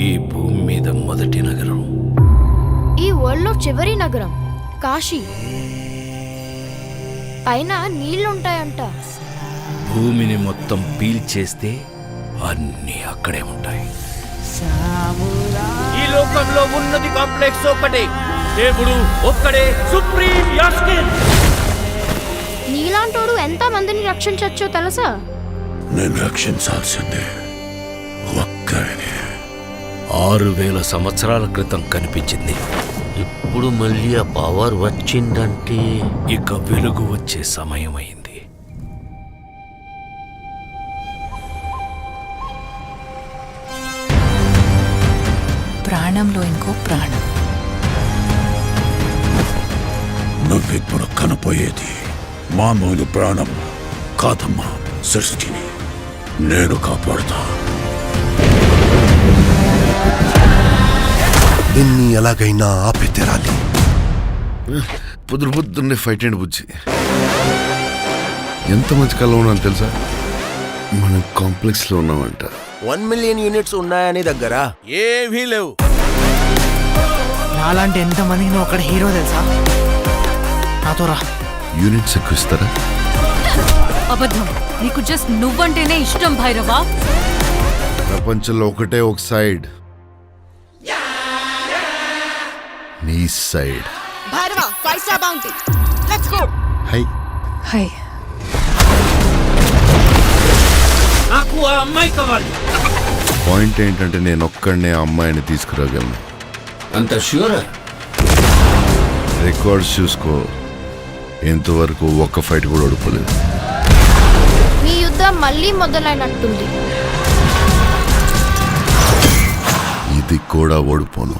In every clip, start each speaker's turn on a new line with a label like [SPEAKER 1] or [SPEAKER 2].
[SPEAKER 1] ఈ భూమి మీద మొదటి నగరం,
[SPEAKER 2] ఈ వరల్డ్లో చివరి నగరం కాశీ. పైన నీళ్లుంటాయంట.
[SPEAKER 1] భూమిని మొత్తం పీల్చేస్తే అన్నీ అక్కడే ఉంటాయి. ఈ లోకంలో ఉన్నది కాంప్లెక్స్ ఒక్కటే, దేవుడు ఒక్కడే సుప్రీం యాస్కిన్.
[SPEAKER 2] నీలాంటోడు ఎంత మందిని రక్షించచ్చో తెలుసా?
[SPEAKER 3] నేను రక్షించాల్సిందే ఒక్కనే.
[SPEAKER 1] 6000 సంవత్సరాల క్రితం కనిపించింది.
[SPEAKER 4] ఇప్పుడు మళ్ళీ ఆ పవర్ వచ్చిందంటే
[SPEAKER 1] ఇక వెలుగు వచ్చే సమయం అయింది.
[SPEAKER 5] ప్రాణంలో ఇంకో ప్రాణం.
[SPEAKER 3] నువ్విప్పుడు కనపోయేది మామూలు ప్రాణం కాదమ్మా. సృష్టిని నేను కాపాడుతా.
[SPEAKER 6] దీన్ని ఎలాగైనా ఆపి తీరాలి.
[SPEAKER 7] పొద్దున్నే ఫైట్ అండ్ బుజ్జి ఎంత మంచి కళ ఉన్నాను తెలుసా? మనం కాంప్లెక్స్ లో ఉన్నామంట.
[SPEAKER 6] 1 మిలియన్ యూనిట్స్ ఉన్నాయని దగ్గర ఏవీ లేవు.
[SPEAKER 8] నాలాంటి ఎంతమందికి నువ్వు అక్కడ హీరో తెలుసా? నాతో రా.
[SPEAKER 7] యూనిట్స్ ఎక్కువ ఇస్తారా?
[SPEAKER 5] అబద్ధం. నీకు జస్ట్ నువ్వంటేనే ఇష్టం భైరవా.
[SPEAKER 7] ప్రపంచంలో ఒకటే ఒక సైడ్, నీ side.
[SPEAKER 5] Bhairava 5 star bounty. Let's go.
[SPEAKER 7] Hi
[SPEAKER 5] hi.
[SPEAKER 1] నాకు ఆ అమ్మాయి కావాలి.
[SPEAKER 7] పాయింట్ ఏంటంటే నేను ఒక్కడనే ఆ అమ్మాయిని తీసుకురాగలను.
[SPEAKER 1] అంత ష్యూరా?
[SPEAKER 7] రికార్డ్స్ చూసుకో, ఇంతవరకు ఒక్క ఫైట్ కూడా ఓడిపోలేదు.
[SPEAKER 2] మీ యుద్ధం మళ్ళీ మొదలైనట్టుంది.
[SPEAKER 7] ఇది కూడా ఓడిపోను.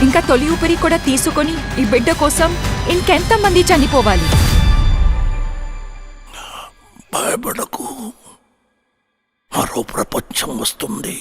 [SPEAKER 5] ఇంకా తొలి ఊపిరి కూడా తీసుకొని ఈ బిడ్డ కోసం ఇంకెంతమంది చనిపోవాలి?
[SPEAKER 3] భయపడకు, మరో ప్రపంచం వస్తుంది.